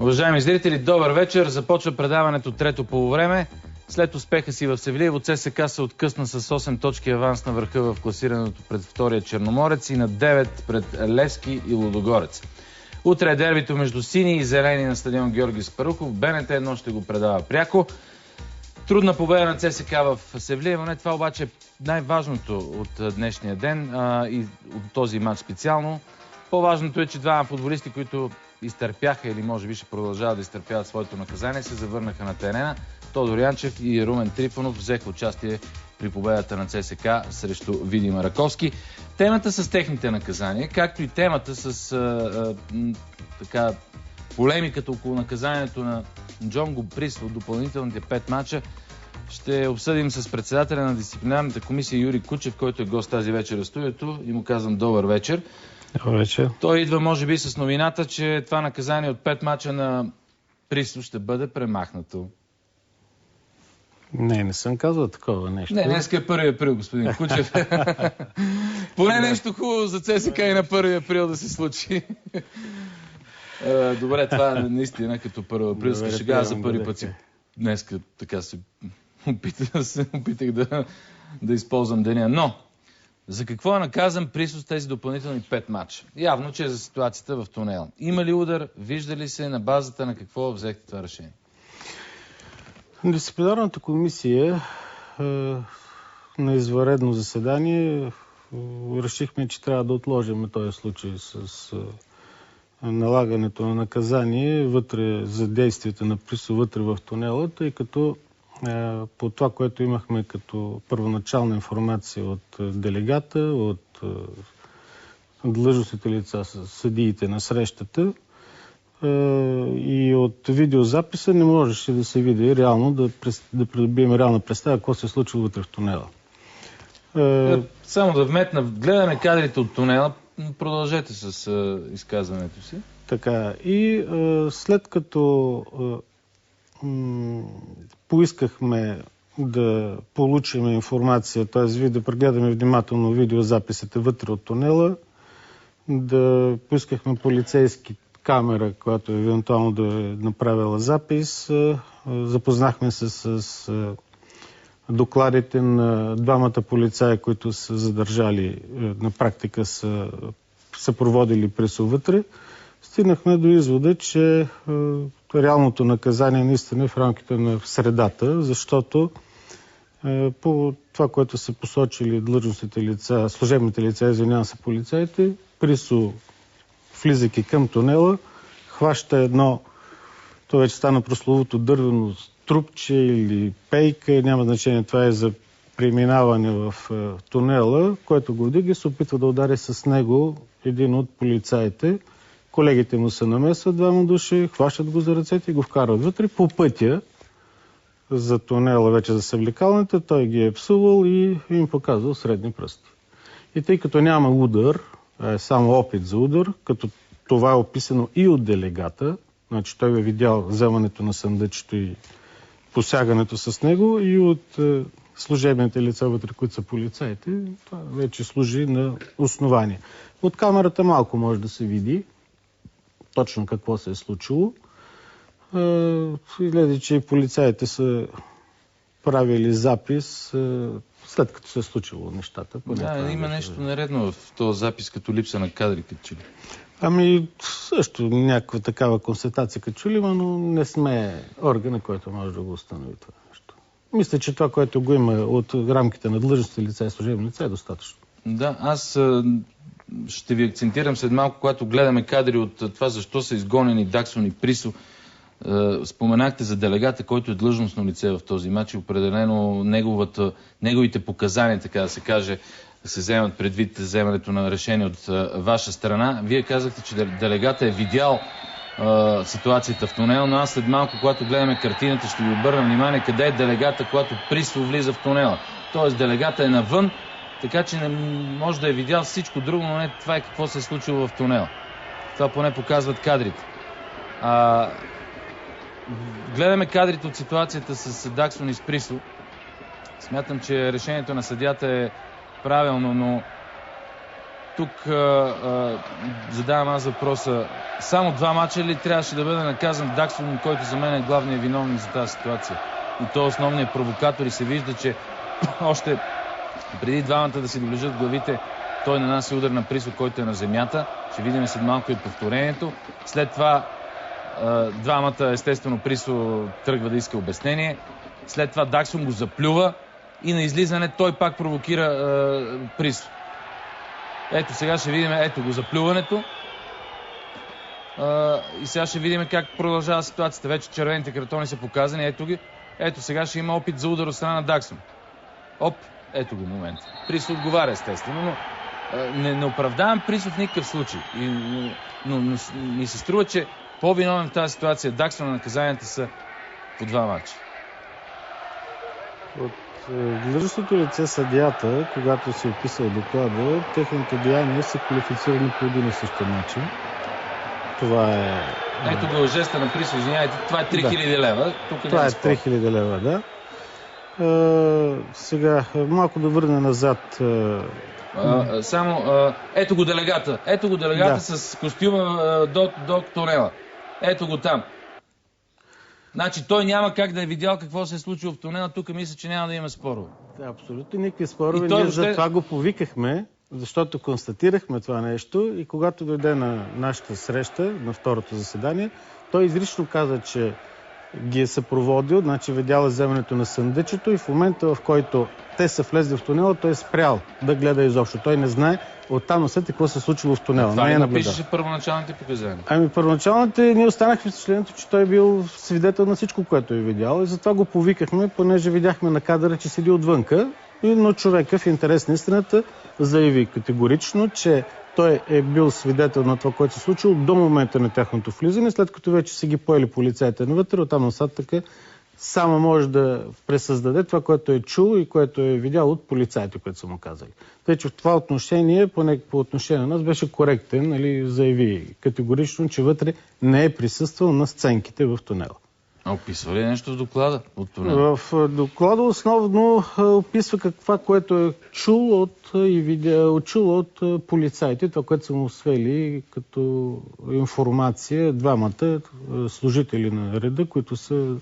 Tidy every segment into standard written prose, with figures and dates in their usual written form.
Уважаеми зрители, добър вечер. Започва предаването трето полувреме. След успеха си в Севлиево, ЦСКА се откъсна с 8 точки аванс на върха в класирането пред втория Черноморец и на 9 пред Левски и Лудогорец. Утре е дербито между сини и зелени на стадион Георги Спарухов. БНТ 1 ще го предава пряко. Трудна победа на ЦСКА в Севлиево. Не, това обаче е най-важното от днешния ден и от този матч специално. По-важното е, че двама футболисти, които изтърпяха или може би ще продължават да изтърпяват своето наказание, се завърнаха на терена. Тодор Янчев и Румен Трифонов взеха участие при победата на ЦСКА срещу Видим Раковски. Темата с техните наказания, както и темата с полемиката около наказанието на Джонго Прис от допълнителните 5 мача, ще обсъдим с председателя на дисциплинарната комисия Юрий Кучев, който е гост тази вечер в студиото, и му казвам добър вечер. Добър вечер. Той идва може би с новината, че това наказание от 5 мача на Присо ще бъде премахнато. Не съм казал такова нещо. Не, днеска е 1 април, господин Кучев. Поне нещо хубаво за ЦСКА и на 1 април да се случи. Добре, това наистина като 1 април. Сега за първи път си днеска така се опитах да използвам деня. Но, за какво е наказан Присо с тези допълнителни 5 мача? Явно, че е за ситуацията в тунела. Има ли удар? Вижда ли се? На базата на какво взехте това решение? Дисциплинарната комисия на извънредно заседание решихме, че трябва да отложим този случай с налагането на наказание вътре за действията на Присо вътре в тунела, тъй като по това, което имахме като първоначална информация от делегата, от длъжностните лица, съдиите на срещата и от видеозаписа, не можеше да се види реално, да придобием реална представа какво се е случило вътре в тунела. Само да вметна, гледаме кадрите от тунела, продължете с изказването си. Така, и след като поискахме да получим информация, т.е. да прегледаме внимателно видеозаписите вътре от тунела, да поискахме полицейски камера, която евентуално да е направила запис. Запознахме се с докладите на двамата полицаи, които са задържали, на практика са проводили Присо вътре. Стигнахме до извода, че реалното наказание наистина е в рамките на средата, защото по това, което са посочили длъжностните лица, служебните лица, извинявам се, полицаите, Присо, влизайки към тунела, хваща едно, то вече стана прословото дървено трупче или пейка, няма значение, това е за преминаване в тунела, който го вдига и се опитва да удари с него един от полицаите. Колегите му се намесват, двама души, хващат го за ръцете и го вкарват вътре. По пътя за тунела, вече за съвлекалната, той ги е псувал и им показвал средни пръсти. И тъй като няма удар, е само опит за удар, като това е описано и от делегата, значи той е видял вземането на съндъчето и посягането с него, и от служебните лица вътре, които са полицаите, това вече служи на основание. От камерата малко може да се види точно какво се е случило. Гледа, че и полицаите са правили запис след като се е случило нещата. Да, има нещо нередно в този запис, като липса на кадри, като че ли? Ами също някаква такава констатация като че ли, но не сме органа, който може да го установи това нещо. Мисля, че това, което го има от рамките на длъжностни лица и служебни лица, е достатъчно. Да, аз ще ви акцентирам след малко, когато гледаме кадри от това, защо са изгонени Даксон и Присо. Споменахте за делегата, който е длъжностно лице в този матч и определено неговите показания, така да се каже, се вземат предвид вземането на решение от ваша страна. Вие казахте, че делегата е видял ситуацията в тунела, но аз след малко, когато гледаме картината, ще ви обърна внимание къде е делегата, когато Присо влиза в тунела. Тоест делегата е навън, така че не може да е видял всичко друго, но не това е какво се е случило в тунела. Това поне показват кадрите. Гледаме кадрите от ситуацията с Даксон и с Присо. Смятам, че решението на съдията е правилно, но тук задавам аз въпроса. Само 2 мача ли трябваше да бъде наказан Даксон, който за мен е главният виновник за тази ситуация? И то основният провокатор и се вижда, че още преди двамата да си доближат главите, той нанася удар на Присо, който е на земята. Ще видим след малко и повторението. След това двамата, естествено, Присо тръгва да иска обяснение. След това Даксон го заплюва и на излизане той пак провокира Присо. Ето сега ще видим, ето го заплюването. И сега ще видим как продължава ситуацията. Вече червените картони са показани. Ето ги. Ето сега ще има опит за удар от страна на Даксон. Оп, ето го момент. Присо отговаря, естествено, но не оправдавам Присо в никакъв случай. Но ми се струва, че по-виновен в тази ситуация Даксон, на наказанията са по 2 мача. От длъжностното лице съдията, когато си описал доклада, техните деяния са квалифицирани по един и същи начин. Това е... Ето го жеста на Присо, извиняйте, това е 3000 лева. Това е 3000 лева, да. Сега, малко да върна назад. Ето го делегата. Ето го делегата, да, с костюма до тунела. Ето го там. Значи той няма как да е видял какво се е случило в тунела. Тук мисля, че няма да има спорове. Да, абсолютно никакви спорове. Ние за това го повикахме, защото констатирахме това нещо и когато дойде на нашата среща, на второто заседание, той изрично каза, че ги е съпроводил, значи видял вземането на съндъчето и в момента, в който те са влезли в тунела, той е спрял да гледа изобщо. Той не знае оттам насетне какво се е случило в тунела. Това не напишеше първоначалните показания. Ами първоначалните, ние останахме с впечатлението, че той бил свидетел на всичко, което е видял и затова го повикахме, понеже видяхме на кадъра, че седи отвънка, но човека в интерес на истината заяви категорично, че той е бил свидетел на това, което се случило до момента на тяхното влизане, след като вече са ги поели полицаите навътре, оттам насатък само може да пресъздаде това, което е чул и което е видял от полицаите, които са му казали. Тъй, че в това отношение, поне по отношение на нас, беше коректен, нали, заяви категорично, че вътре не е присъствал на сценките в тунела. Описва ли нещо в доклада от тунела? В доклада основно описва това, което е чул от полицаите, това, което са му свели като информация двамата служители на реда, които са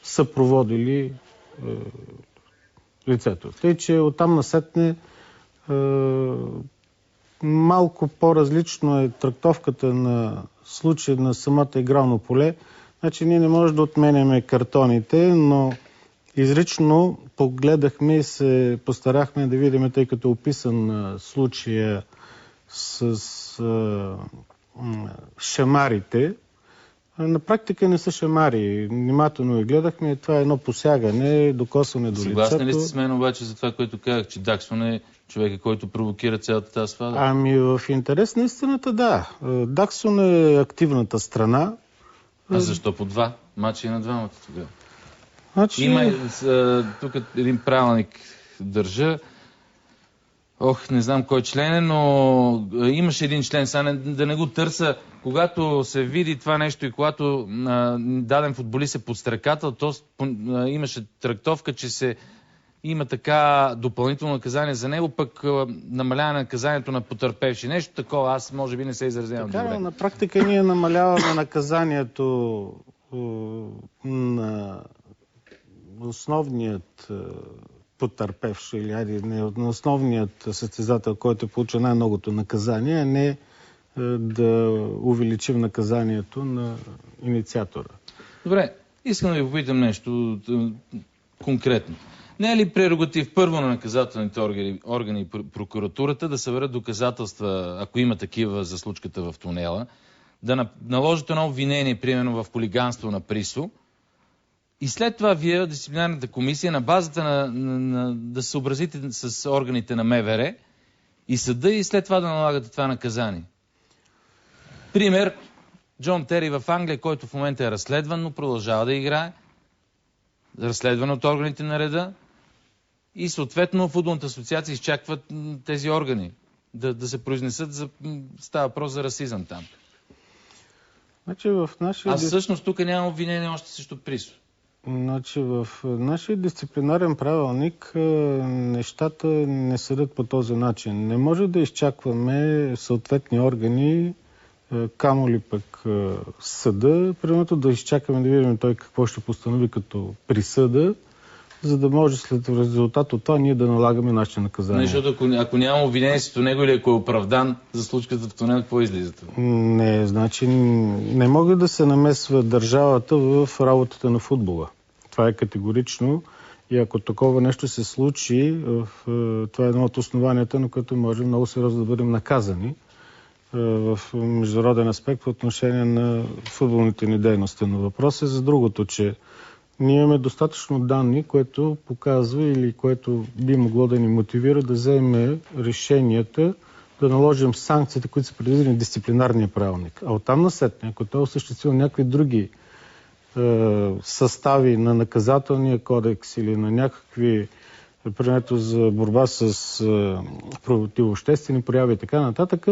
съпроводили лицето. Тъй, че оттам насетне малко по-различно е трактовката на случая на самата игрално поле. Значи ние не можем да отменяме картоните, но изрично погледахме и се постарахме да видим, тъй като е описан случая с шамарите. На практика не са шамари. Внимателно ги гледахме. Това е едно посягане, докосване до лицето. Съгласни ли сте с мен обаче за това, което казах, че Даксон е човека, който провокира цялата тази свада? Ами в интерес на истината, да. Даксон е активната страна. А защо по 2 мача и на двамата тогава? Значи... Има тук един правилник държа. Не знам кой член е, но имаше един член, сега да не го търся. Когато се види това нещо и когато даден футболист е подстрекател, то имаше трактовка, че има така допълнително наказание за него, пък намаляване на наказанието на потърпевши. Нещо такова, аз може би не се изразявам добре. Така, на практика ние намаляваме наказанието на основният потърпевш или на основният състезател, който получи най-многото наказание, а не да увеличим наказанието на инициатора. Добре, искам да ви попитам нещо конкретно. Не е ли прерогатив първо на наказателните органи и прокуратурата да съберат доказателства, ако има такива за случката в тунела, да наложат едно обвинение, примерно в хулиганство на Присо, и след това вие, дисциплинарната комисия, на базата да се съобразите с органите на МВР и съда и след това да налагате това наказание? Пример, Джон Тери в Англия, който в момента е разследван, но продължава да играе, разследван от органите на реда, и съответно футболната асоциация изчакват тези органи да се произнесат, става въпрос за расизъм там. Значи в нашия... Всъщност тук няма обвинение още срещу Присо. Значи в нашия дисциплинарен правилник нещата не съдят по този начин. Не може да изчакваме съответни органи, камо ли пък съда, примерно да изчакаме да видим той какво ще постанови като присъда, за да може след резултат от това ние да налагаме нашите наказания. Защото ако няма обвинение срещу него или ако е оправдан за случката в тунел, какво излиза? Не, значи не може да се намесва държавата в работата на футбола. Това е категорично и ако такова нещо се случи, това е едно от основанията, на което може много сериозно да бъдем наказани в международен аспект по отношение на футболните ни дейности. Но въпрос е за другото, че ние имаме достатъчно данни, което показва или което би могло да ни мотивира да вземе решенията, да наложим санкциите, които са предвидени в дисциплинарния правилник. А оттам насетне, ако той осъществил някакви други състави на наказателния кодекс или на някакви примерно за борба с противообществени прояви и така нататък,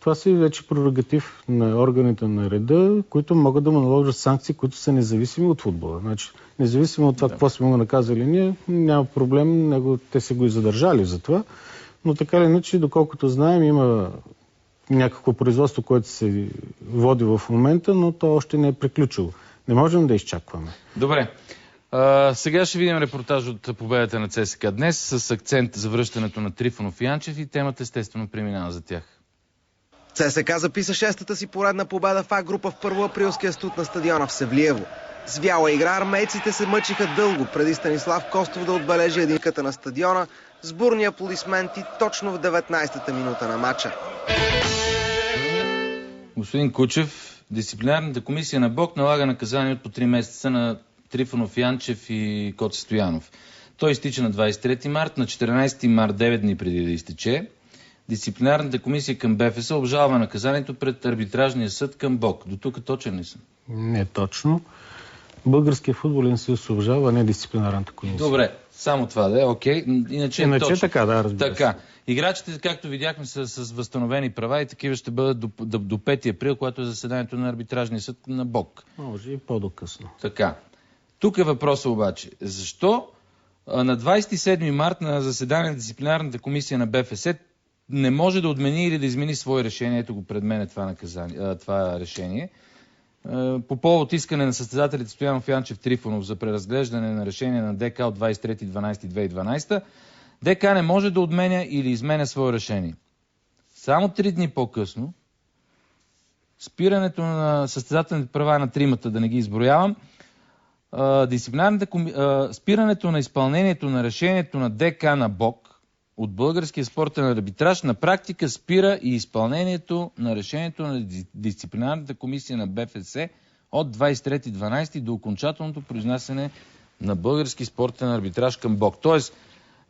това са вече прерогатив на органите на реда, които могат да му наложат санкции, които са независими от футбола. Значи, независимо от това какво сме го наказали ние, няма проблем, те са го и задържали за това. Но така или иначе, доколкото знаем, има някакво производство, което се води в момента, но то още не е приключило. Не можем да изчакваме. Добре. Сега ще видим репортаж от победата на ЦСКА днес с акцент за връщането на Трифонов и Янчев и темата естествено преминава за тях. ЦСКА записа шестата си поредна победа в А-група в първоаприлския студ на стадиона в Севлиево. С вяла игра армейците се мъчиха дълго преди Станислав Костов да отбележи единката на стадиона с бурни аплодисменти точно в 19-та минута на матча. Господин Кучев, дисциплинарната комисия на БОК налага наказание от по 3 месеца на Трифонов, Янчев и Коци Стоянов. Той изтича на 23 март, на 14 март, 9 дни преди да изтече. Дисциплинарната комисия към БФС обжалва наказанието пред арбитражния съд към БОК. До тук точен ли съм? Не точно. Българския футболен съюз обжалва, не дисциплинарната комисия. Добре, само това да е, окей. Иначе точно. Така, да, разбира се. Така. Играчите, както видяхме, са с възстановени права и такива ще бъдат до 5 април, което е заседанието на арбитражния съд на БОК. Може и по-докъсно. Така. Тук е въпросът обаче. Защо на 27 март на заседание на дисциплинарната комисия на БФС не може да отмени или да измени свое решение? Ето го пред мен е това решение. По повод искане на състезателите Стоянов, Янчев, Трифонов за преразглеждане на решение на ДК от 23.12.2012, ДК не може да отменя или изменя свое решение. Само 3 дни по-късно, спирането на състезателните права на тримата, да не ги изброявам, спирането на изпълнението на решението на ДК на БОК от българския спортен арбитраж на практика спира и изпълнението на решението на дисциплинарната комисия на БФС от 23.12 до окончателното произнасяне на български спортен арбитраж към БОК. Тоест,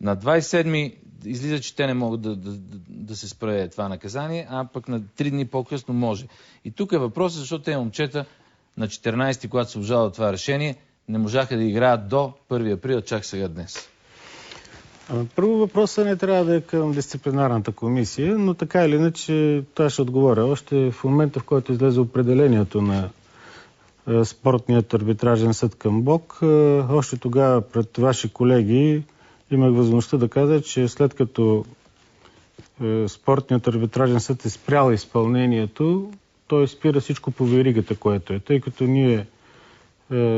на 27 излиза, че те не могат да се спре това наказание, а пък на 3 дни по-късно може. И тук е въпросът, защото те момчета на 14, когато се обжалва това решение, не можаха да играят до 1 април, чак сега днес. Първо въпросът не трябва да е към дисциплинарната комисия, но така или иначе това ще отговоря. Още в момента, в който излезе определението на спортният арбитражен съд към БОК, още тогава пред ваши колеги имах възможността да кажа, че след като спортният арбитражен съд е спрял изпълнението, той спира всичко по веригата, което е. Тъй като ние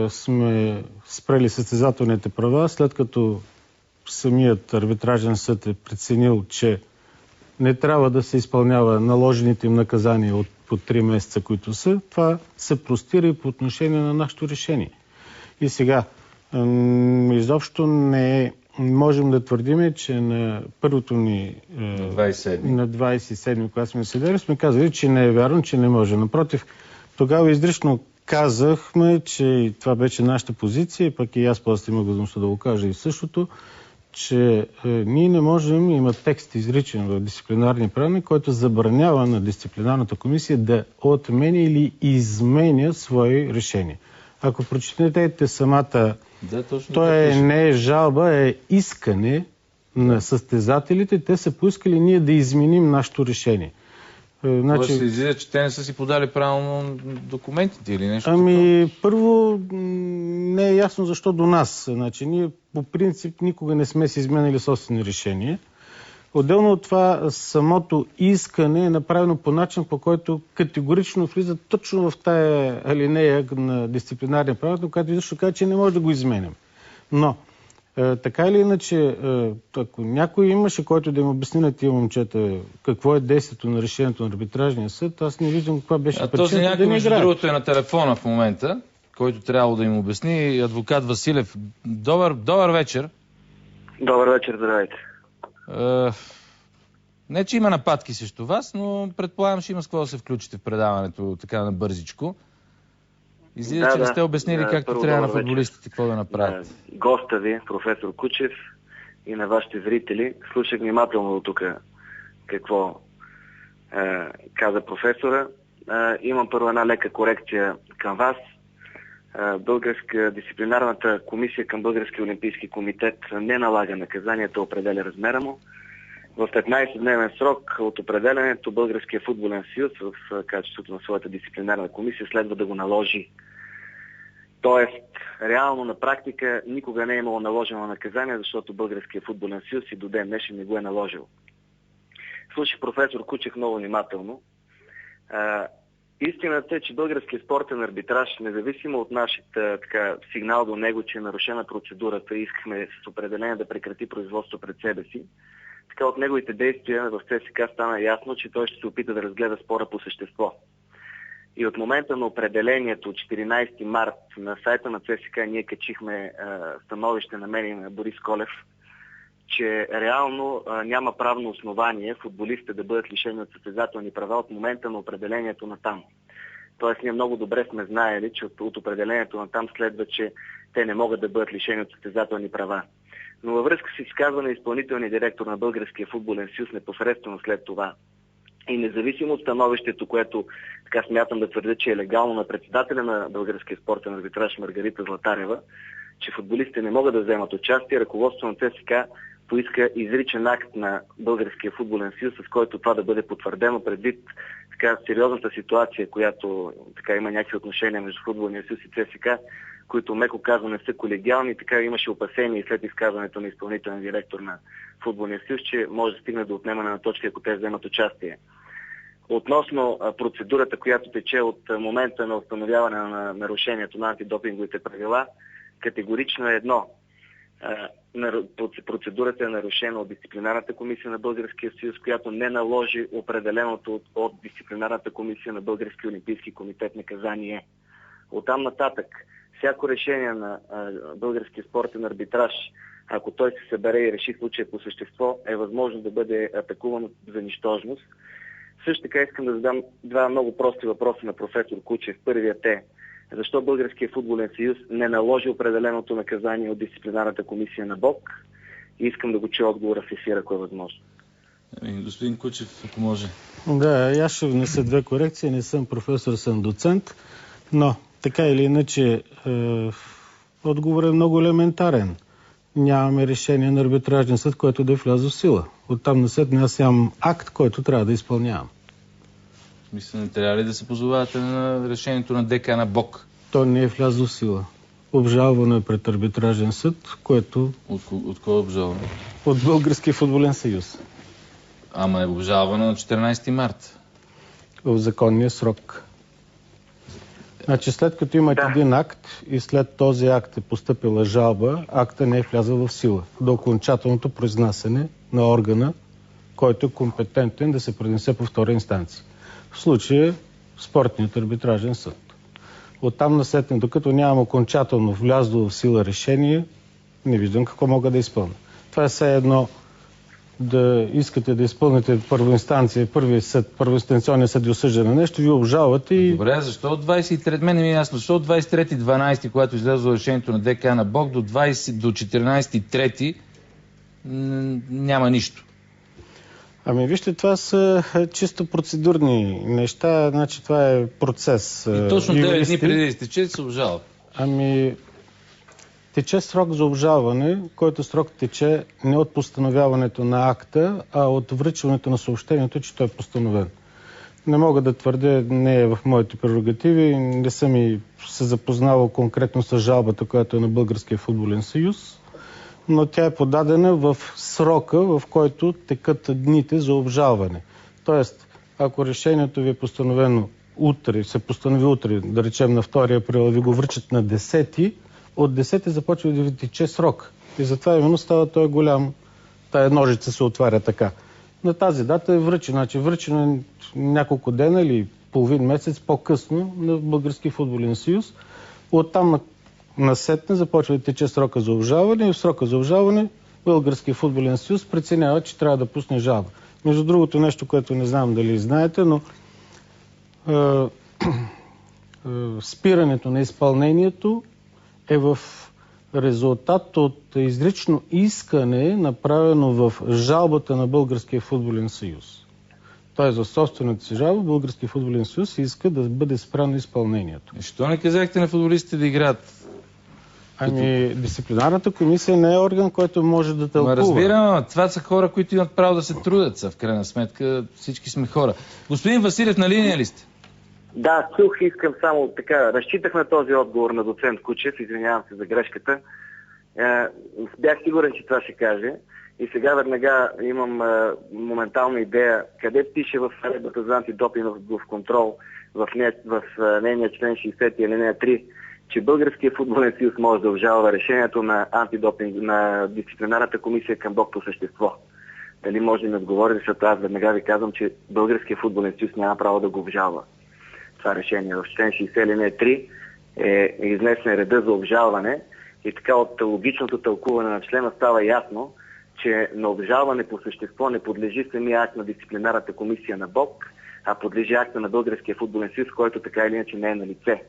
сме спрели състезателните права, след като самият арбитражен съд е преценил, че не трябва да се изпълнява наложените им наказания от по 3 месеца, които са, това се простира и по отношение на нашето решение. И сега, изобщо не можем да твърдим, че на първото ни на 27, когато сме седели, сме казали, че не е вярно, че не може. Напротив, тогава изрично казахме, че това беше нашата позиция, пък и аз после имах възможността да го кажа и същото, че ние не можем, има текст изричен в дисциплинарния правилник, който забранява на дисциплинарната комисия да отменя или изменя свои решения. Ако прочетете самата, не е жалба, е искане на състезателите, те са поискали ние да изменим нашето решение. Значи, се излиза, че те не са си подали правилно документите или нещо първо не е ясно защо до нас. Значи, ние по принцип никога не сме си изменили собствени решения. Отделно от това, самото искане е направено по начин, по който категорично влиза точно в тая алинея на дисциплинарния правилник, която изобщо казва, че не може да го изменим. Но, така или иначе, ако някой имаше, който да им обясни на тия момчета какво е действието на решението на арбитражния съд, аз не виждам каква беше причината този някой, да не между играе. другото, е на телефона в момента, който трябвало да им обясни. Адвокат Василев. Добър вечер. Добър вечер, здравейте. Не, че има нападки срещу вас, но предполагам, ще има с какво да се включите в предаването така на бързичко. Излиза, че не сте обяснили както трябва на футболистите какво да направят. Госта ви, професор Кучев, и на вашите зрители. Слушах внимателно до тук какво каза професора. Имам първо една лека корекция към вас. Дисциплинарната комисия към Българския олимпийски комитет не налага наказанието, определя размера му. В 15-дневен срок от определянето Българския футболен съюз в качеството на своята дисциплинарна комисия следва да го наложи. Тоест, реално на практика никога не е имало наложено наказание, защото Българския футболен съюз и до ден днешен не го е наложил. Слушах професор Кучев много внимателно. Истината е, че българският спортен арбитраж, независимо от нашата сигнал до него, че е нарушена процедурата и искахме с определение да прекрати производство пред себе си, така от неговите действия в ЦСКА стана ясно, че той ще се опита да разгледа спора по същество. И от момента на определението от 14 март на сайта на ЦСКА ние качихме становище на мен и на Борис Колев, че реално няма правно основание футболистите да бъдат лишени от състезателни права от момента на определението на там. Тоест ние много добре сме знаели, че от определението на там следва, че те не могат да бъдат лишени от състезателни права. Но във връзка с изказване на изпълнителния директор на Българския футболен съюз непосредствено след това и независимо от становището, което така смятам да твърдя, че е легално на председателя на Българския спортен арбитраж Маргарита Златарева, че футболистите не могат да вземат участие, ръководството на ЦСКА поиска изричен акт на Българския футболен съюз, с който това да бъде потвърдено предвид сериозната ситуация, която има някакви отношения между футболния съюз и ЦСКА, които меко казано не са колегиални. Така имаше опасения и след изказването на изпълнителен директор на футболния съюз, че може да стигне до отнемане на точки, ако те вземат участие. Относно процедурата, която тече от момента на установяване на нарушението на антидопинговите правила, категорично е едно. Процедурата е нарушена от дисциплинарната комисия на Българския съюз, която не наложи определеното от дисциплинарната комисия на Българския олимпийски комитет наказание. Оттам нататък, всяко решение на Българския спортен арбитраж, ако той се събере и реши случая по същество, е възможно да бъде атакувано за нищожност. Също така искам да задам два много прости въпроса на професор Кучев. Първият е: защо Българския футболен съюз не наложи определеното наказание от дисциплинарната комисия на БОК? И искам да го чуя отговора в ефира, ако е възможно. Господин Кучев, ако може. Да, аз ще внеса две корекции. Не съм професор, съм доцент, но така или иначе отговорът е много елементарен. Нямаме решение на арбитражния съд, което да е влязло в сила. Оттам насетне аз имам акт, който трябва да изпълнявам. Мисля, не трябва ли да се позовавате на решението на ДК на БОК? То не е влязло в сила. Обжалвано е пред арбитражен съд, което... От кой е обжалвано? От Българския футболен съюз. Ама е обжалвано на 14 март. В законния срок. Значи след като имате един акт и след този акт е постъпила жалба, акта не е влязъл в сила до окончателното произнасяне на органа, който е компетентен да се произнесе по втора инстанция. В случая спортният арбитражен съд. Оттам насетне, докато нямам окончателно влязло в сила решение, не виждам какво мога да изпълня. Това е все едно да искате да изпълните първоинстанционния съд и осъждане на нещо, ви обжалвате и... Добре, защо от 23... Мене ми е ясно, защо от 23-12, когато излязло решението на ДК на БОК, до 14-3 няма нищо? Ами вижте, това са чисто процедурни неща, значи това е процес. И точно 9 дни преди да изтече се обжалва. Ами тече срок за обжалване, който срок тече не от постановяването на акта, а от връчването на съобщението, че той е постановен. Не мога да твърдя, не е в моите прерогативи. Не съм и се запознавал конкретно с жалбата, която е на Българския футболен съюз, но тя е подадена в срока, в който текат дните за обжалване. Тоест, ако решението ви е постановено утре, се постанови утре, да речем на 2 април, ви го връчат на 10-ти, от 10-ти започва да ви тече срок. И затова именно става той голям, тая ножица се отваря така. На тази дата е връчено. Значи връчено е няколко дена или половин месец по-късно на Българския футболен съюз. Оттам насетне започва да тече срока за обжалване и в срока за обжалване Българския футболен съюз преценява, че трябва да пусне жалба. Между другото, нещо, което не знам дали знаете, но спирането на изпълнението е в резултат от изрично искане, направено в жалбата на Българския футболен съюз. Тоест, за собствената си жалба Българския футболен съюз иска да бъде спряно изпълнението. Защо не казахте на футболистите да играят? Ами, дисциплинарната комисия не е орган, който може да тълкува. Разбирам, това са хора, които имат право да се трудят. В крайна сметка всички сме хора. Господин Василев, на линия ли сте? Да, чух, искам само така. Разчитах на този отговор на доцент Кучев, извинявам се за грешката. Бях сигурен, че това ще каже. И сега веднага имам моментална идея. Къде пише в наредбата за антидопингов контрол в нейния член 60 алинея 3, че Българския футболен съюз може да обжалва решението на на дисциплинарната комисия към БОК по същество? Дали може да ми отговори, защото аз веднага ви казвам, че Българския футболен съюз няма право да го обжалва. Това решение в член 60 алинея 3 е изнесен реда за обжалване и така от логичното тълкуване на члена става ясно, че на обжалване по същество не подлежи самия акт на дисциплинарната комисия на БОК, а подлежи акта на Българския футболен съюз, който така или иначе не е на лице.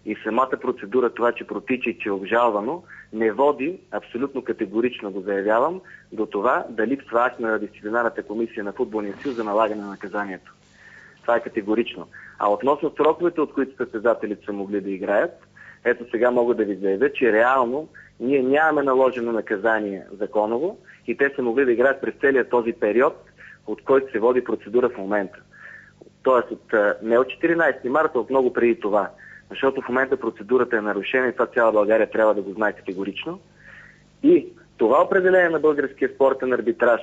И самата процедура, това, че протича и че е обжалвано, не води, абсолютно категорично го заявявам, до това да липсва акт на дисциплинарната комисия на футболния съюз за налагане на наказанието. Това е категорично. А относно сроковете, от които състезателите са могли да играят, ето сега мога да ви заявя, че реално ние нямаме наложено наказание законово и те са могли да играят през целия този период, от който се води процедура в момента. Тоест не от 14 марта, от много преди това. Защото в момента процедурата е нарушена и това цяла България трябва да го знае категорично. И това определение на българския спортен арбитраж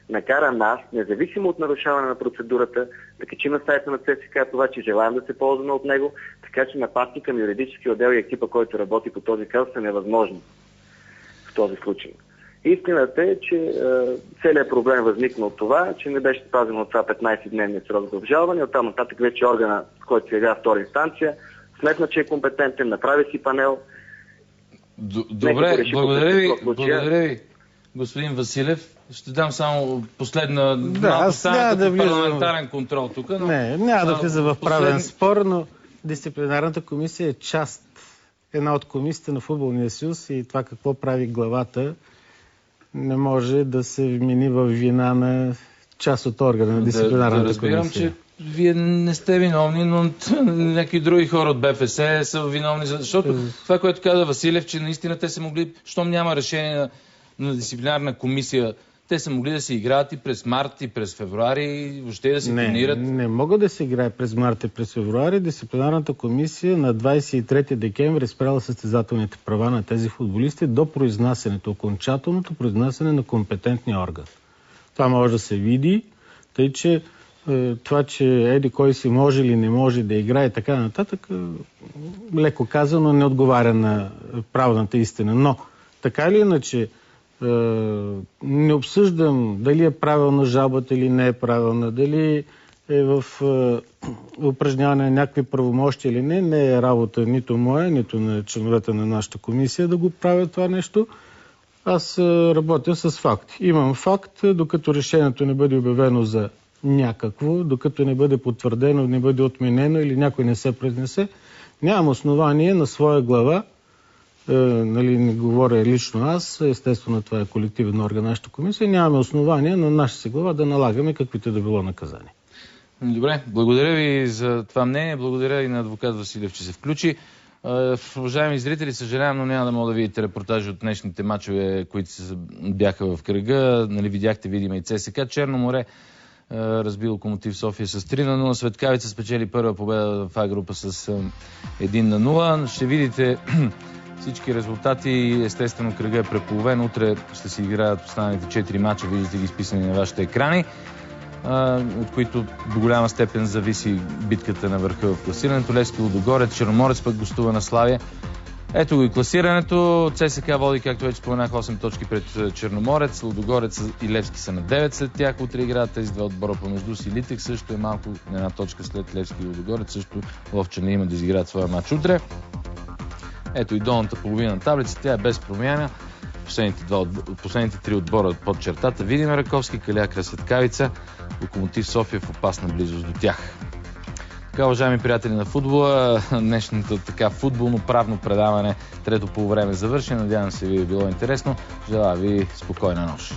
накара нас, независимо от нарушаване на процедурата, да качим на сайта на ЦСКА това, че желаем да се ползваме от него, така че нападки към юридически отдел и екипа, който работи по този казус, са невъзможни в този случай. Истината е, че целият проблем възникна от това, че не беше спазено това 15-дневният срок за обжалване. Оттам нататък вече органа, с който се явява втора инстанция, сметна, че е компетентен, направи си панел. Добре, благодаря ви, господин Василев. Ще дам само последна парламентарен контрол тук. Но... няма да влиза в правен спор, но дисциплинарната комисия е част, една от комисиите на Футболния съюз и това какво прави главата не може да се вмени в вина на част от органа на дисциплинарната комисия. Разбирам, че вие не сте виновни, но някакви други хора от БФС са виновни, защото това, което каза Василев, че наистина те са могли, щом няма решение на дисциплинарна комисия, те са могли да се играят и през март, и през февруари, въобще да се тренират. Не могат да се играят през март и през февруари. Дисциплинарната комисия на 23 декември спряла състезателните права на тези футболисти до произнасянето, окончателното произнасяне на компетентния орган. Това може да се види, тъй че това, че еди кой си може или не може да играе и така нататък, леко казано, не отговаря на правната истина. Но, така или иначе, не обсъждам дали е правилна жалбата или не е правилна, дали е в упражняване на някакви правомощи или не. Не е работа нито моя, нито на членовете на нашата комисия да го правят това нещо. Аз работя с факти. Имам факт, докато решението не бъде обявено за някакво, докато не бъде потвърдено, не бъде отменено или някой не се произнесе, нямам основание на своя глава, не говоря лично аз, естествено това е колективен орган на нашата комисия, нямаме основание на нашата глава да налагаме каквито да било наказания. Добре, благодаря ви за това мнение, благодаря и на адвокат Василев, че се включи. Уважаеми зрители, съжалявам, но няма да мога да видите репортажи от днешните мачове, които бяха в кръга. Видяхте, видимо и ЦСКА. Черно море разби Локомотив София с 3-0. Светкавица спечели първа победа в А група с 1-0. Ще видите всички резултати. Естествено, кръга е преполовен. Утре ще се играят останалите 4 мача. Виждате ги изписани на вашите екрани, от които до голяма степен зависи битката на върха в класирането. Левски, Лудогорец, Черноморец пък гостува на Славия. Ето го и класирането. ЦСКА води, както вече споменах, 8 точки пред Черноморец. Лудогорец и Левски са на 9 след тях. Утре играят тези два отбора помежду си. Литек също е малко на една точка след Левски и Лудогорец. Също Ловча не има да изиграят своя матч утре. Ето и долната половина на таблица. Тя е без промяна. Последните 3 отбора под чертата. Видим Раковски, Калиакра, Светкавица. Локомотив София в опасна близост до тях. Така, уважаеми приятели на футбола, днешното така футболно-правно предаване трето полувреме завърши. Надявам се ви е било интересно. Желая ви спокойна нощ.